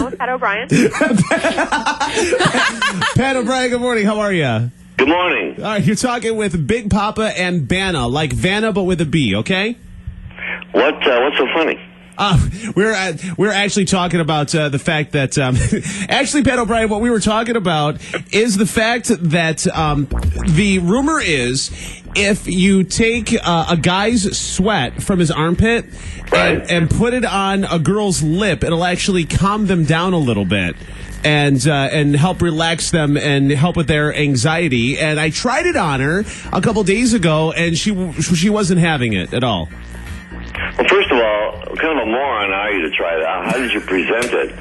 on with Pat O'Brien. Pat O'Brien, good morning. How are you? Good morning. All right, you're talking with Big Poppa and Banna, like Vanna but with a B, okay? What's so funny? We're actually talking about the fact that actually, Pat O'Brien, what we were talking about is the fact that the rumor is if you take a guy's sweat from his armpit and put it on a girl's lip, it'll actually calm them down a little bit. And help relax them and help with their anxiety. And I tried it on her a couple days ago, and she wasn't having it at all. Well, first of all, what kind of a moron are you to try that? How did you present it?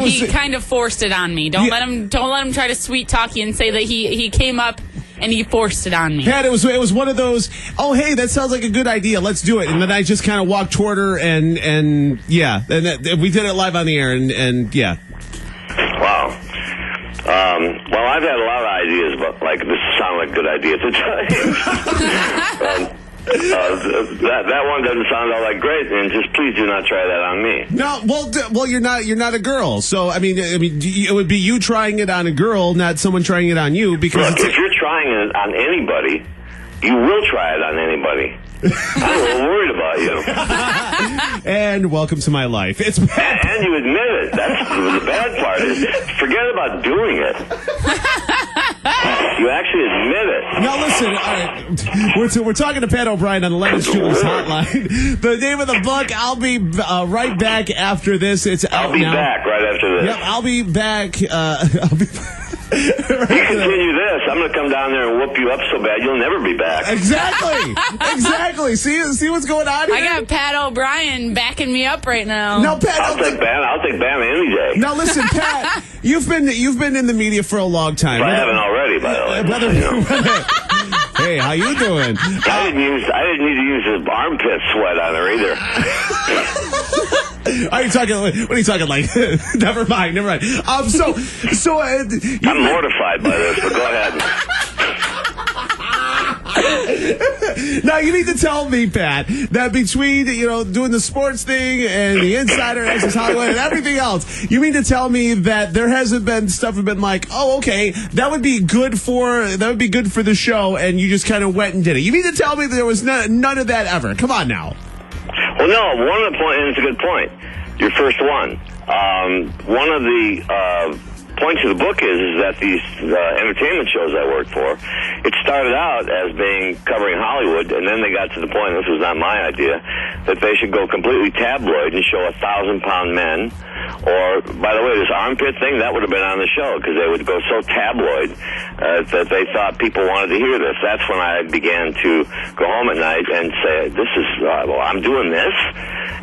He kind of forced it on me. Don't let him try to sweet talk you and say that he came up and he forced it on me. Pat, it was one of those, oh, hey, that sounds like a good idea. Let's do it. And then I just kind of walked toward her and we did it live on the air and yeah. Wow. Well, I've had a lot of ideas, but this sounds like a good idea to try. That one doesn't sound all that great, and just please do not try that on me. No, well, you're not a girl, so I mean, it would be you trying it on a girl, not someone trying it on you. Because look, if you're trying it on anybody, you will try it on anybody. I'm a little worried about you. And welcome to my life. And you admit it. That's the bad part. Is forget about doing it. You actually admit it. Now listen, all right, we're talking to Pat O'Brien on the Leonard Schuler's hotline. The name of the book, I'll be right back after this. It's out now. I'll be back right after this. Yep, I'll be back. You continue this, I'm going to come down there and whoop you up so bad you'll never be back. Exactly. See what's going on here? I got Pat O'Brien backing me up right now. No, Pat, I'll take Banna any day. Now listen, Pat, you've been in the media for a long time. I haven't already, by the way. Hey, how you doing? I didn't need to use his armpit sweat on her either. What are you talking like? Never mind. I'm mortified by this, but go ahead. Now you need to tell me, Pat, that between doing the sports thing and the Insider, Access Hollywood, and everything else, you mean to tell me that there hasn't been stuff that's been like, oh, okay, that would be good for the show, and you just kind of went and did it. You mean to tell me that there was none of that ever? Come on now. Well, no. One of the points, and it's a good point. Your first one. One of the points of the book is that these entertainment shows I worked for, it started out as being covering Hollywood, and then they got to the point, this was not my idea, that they should go completely tabloid and show 1,000-pound men. Or, by the way, this armpit thing, that would have been on the show, because they would go so tabloid that they thought people wanted to hear this. That's when I began to go home at night and say, I'm doing this,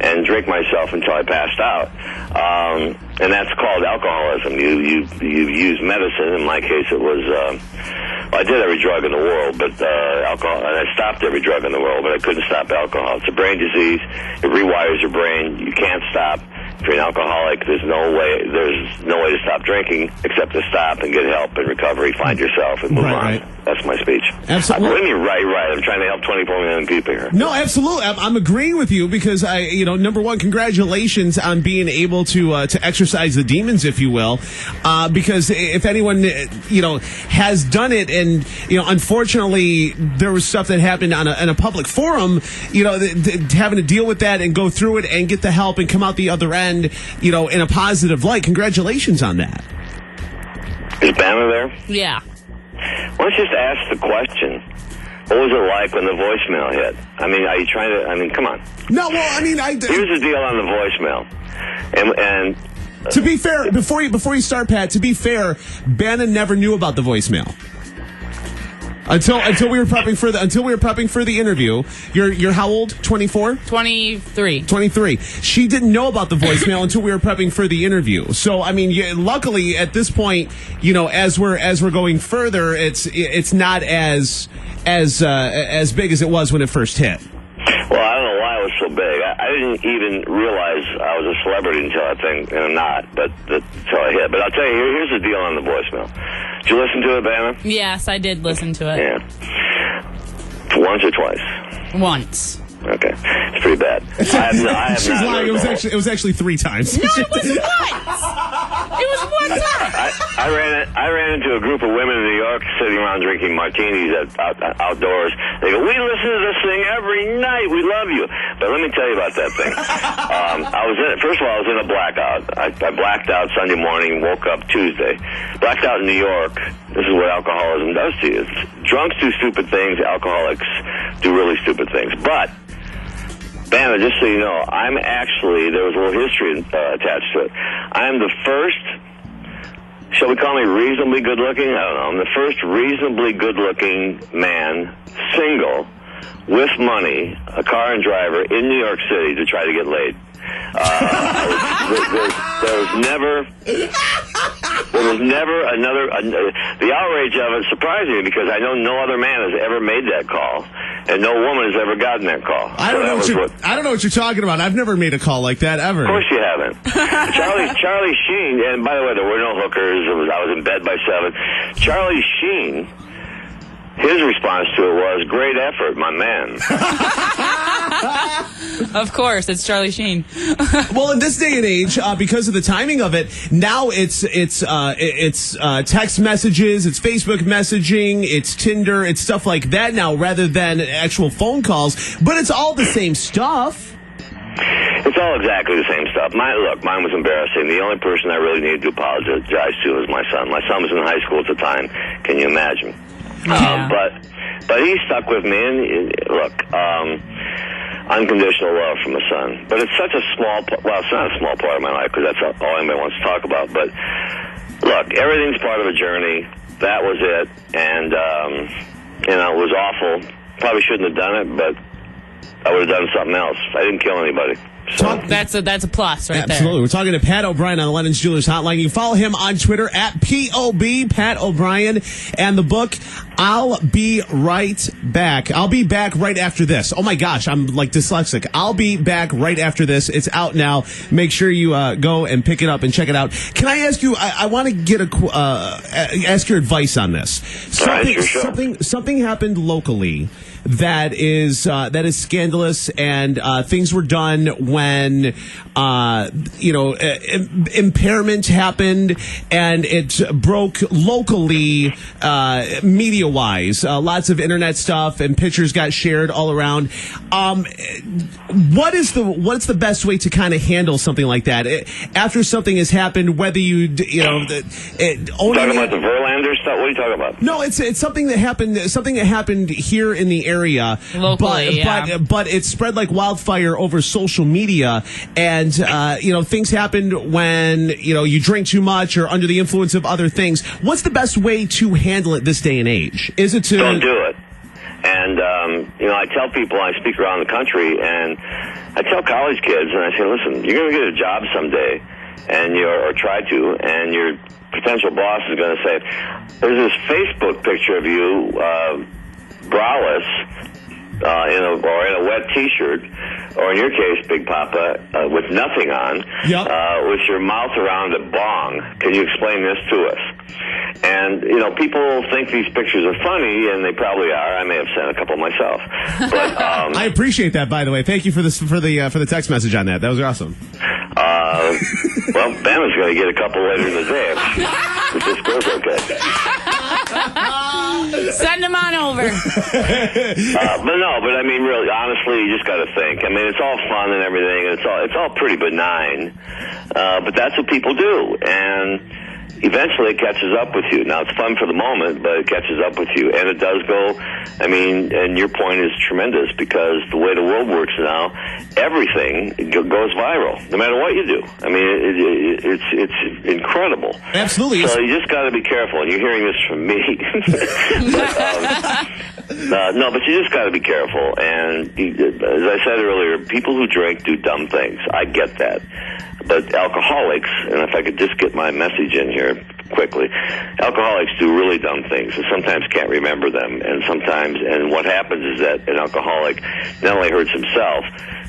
and drink myself until I passed out. And that's called alcoholism. You use medicine. In my case, it was, I did every drug in the world, but alcohol, and I stopped every drug in the world, but I couldn't stop alcohol. It's a brain disease. It rewires your brain. You can't stop. If you're an alcoholic, there's no way to stop drinking except to stop and get help and recovery, find yourself, and move on. Right. That's my speech. Absolutely. What do you mean, right? I'm trying to help 24 million people here. No, absolutely. I'm agreeing with you because number one, congratulations on being able to exercise the demons, if you will, because if anyone, has done it, and unfortunately there was stuff that happened on a public forum, having to deal with that and go through it and get the help and come out the other end, in a positive light. Congratulations on that. Is Banna there? Yeah. Why don't you just ask the question? What was it like when the voicemail hit? I mean, are you trying to? I mean, come on. No, well, I mean, here's the deal on the voicemail, and to be fair, before you start, Pat, to be fair, Banna never knew about the voicemail. Until we were prepping for the interview. You're how old? 24? 23. 23. She didn't know about the voicemail until we were prepping for the interview. So I mean, luckily at this point, as we're going further, it's not as big as it was when it first hit. Well, I don't know why it was so big. I didn't even realize I was a celebrity until I think, and I'm not, but until I hit. But I'll tell you, here's the deal on the voicemail. Did you listen to it, Banna? Yes, I did listen to it. Yeah. Once or twice? Once. All Okay, it's pretty bad. I have She's not lying. heard It was actually 3 times. No, it was once. It was one time. I ran into a group of women in New York sitting around drinking martinis outdoors. They go, "We listen to this thing every night. We love you." But let me tell you about that thing. First of all, I was in a blackout. I blacked out Sunday morning, woke up Tuesday. Blacked out in New York. This is what alcoholism does to you. Drunks do stupid things. Alcoholics do really stupid things. But Banna, just so you know, there was a little history attached to it. I am the first, shall we call me reasonably good looking? I don't know. I'm the first reasonably good looking man, single, with money, a car and driver in New York City to try to get laid. There was never another. The outrage of it surprised me because I know no other man has ever made that call, and no woman has ever gotten that call. I don't know what you're talking about. I've never made a call like that ever. Of course you haven't. Charlie Sheen, and by the way, there were no hookers. I was in bed by 7. Charlie Sheen. His response to it was, "Great effort, my man." Of course, it's Charlie Sheen. Well, in this day and age, because of the timing of it, now it's text messages, it's Facebook messaging, it's Tinder, it's stuff like that now, rather than actual phone calls. But it's all the same stuff. It's all exactly the same stuff. Mine was embarrassing. The only person I really needed to apologize to was my son. My son was in high school at the time. Can you imagine? Yeah. But he stuck with me, and unconditional love from a son. But it's such a it's not a small part of my life because that's all anybody wants to talk about. But look, everything's part of a journey. That was it, and it was awful. Probably shouldn't have done it, but I would have done something else. I didn't kill anybody. So. That's a plus right there. Absolutely. We're talking to Pat O'Brien on the Lennon's Jewelers Hotline. You can follow him on Twitter at POB, Pat O'Brien, and the book, I'll Be Right Back. I'll be back right after this. Oh my gosh, I'm like dyslexic. I'll be back right after this. It's out now. Make sure you go and pick it up and check it out. Can I ask you, I want to get ask your advice on this. Something happened locally that is scandalous, and things were done when impairment happened, and it broke locally media wise. Lots of internet stuff and pictures got shared all around. What's the best way to kind of handle something like that after something has happened? Whether talking about the Verlander stuff. What are you talking about? No, it's something that happened here in the area locally, but it spread like wildfire over social media, and things happened when you drink too much or under the influence of other things. What's the best way to handle it this day and age? Is it to don't do it? And I tell people, I speak around the country, and I tell college kids, and I say, listen, you're going to get a job someday, or try to, and your potential boss is going to say, there's this Facebook picture of you braless in a wet T-shirt, or in your case, Big Poppa, with nothing on, with your mouth around a bong. Can you explain this to us? And people think these pictures are funny, and they probably are. I may have sent a couple myself, but I appreciate that. By the way, thank you for the text message on that. That was awesome. Well, Banna's going to get a couple later in the day if this goes okay. Send them on over. But I mean, really, honestly, you just got to think. I mean, it's all fun and everything. And it's all pretty benign, but that's what people do, and eventually it catches up with you. Now, it's fun for the moment, but it catches up with you, and it does go. I mean, and your point is tremendous, because the way the world works now, everything goes viral, no matter what you do. I mean, it's incredible. Absolutely. So you just got to be careful, and you're hearing this from me. But you just got to be careful. And as I said earlier, people who drink do dumb things. I get that. But alcoholics, and if I could just get my message in here quickly, alcoholics do really dumb things and sometimes can't remember them. And what happens is that an alcoholic not only hurts himself,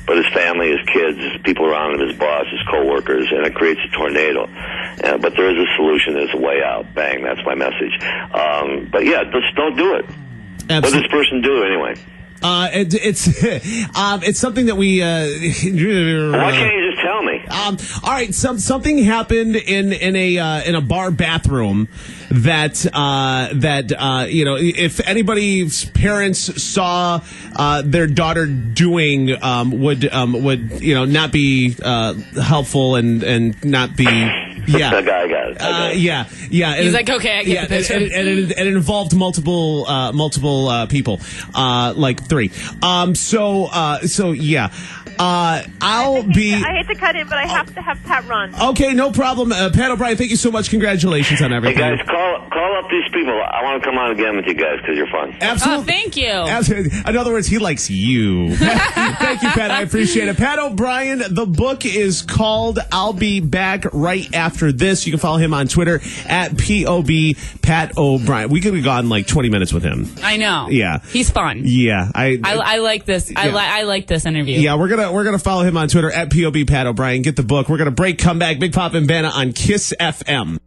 but his family, his kids, people around him, his boss, his coworkers, and it creates a tornado. But there is a solution, there's a way out. Bang, that's my message. But yeah, just don't do it. Absolutely. What does this person do anyway? It's something that we. Why can't you just tell me? All right, something happened in a bar bathroom that if anybody's parents saw their daughter doing would not be helpful and not be. Yeah, I got it. Yeah. He's like, okay, I get the picture. And it involved multiple people, like 3. So yeah. I'll be. I hate to cut in, but I have to have Pat run. Okay, no problem. Pat O'Brien, thank you so much. Congratulations on everything. Hey guys, call up these people. I want to come on again with you guys because you're fun. Absolutely. Oh, thank you. Absolutely. In other words, he likes you. Thank you, Pat. I appreciate it. Pat O'Brien, the book is called I'll Be Back Right After This. You can follow him on Twitter at POB Pat O'Brien. We could have gone like 20 minutes with him. I know. Yeah. He's fun. Yeah. I like this. Yeah. I like this interview. Yeah, we're gonna follow him on Twitter at POB Pat O'Brien. Get the book. We're gonna break, come back. Big Poppa Banna on Kiss FM.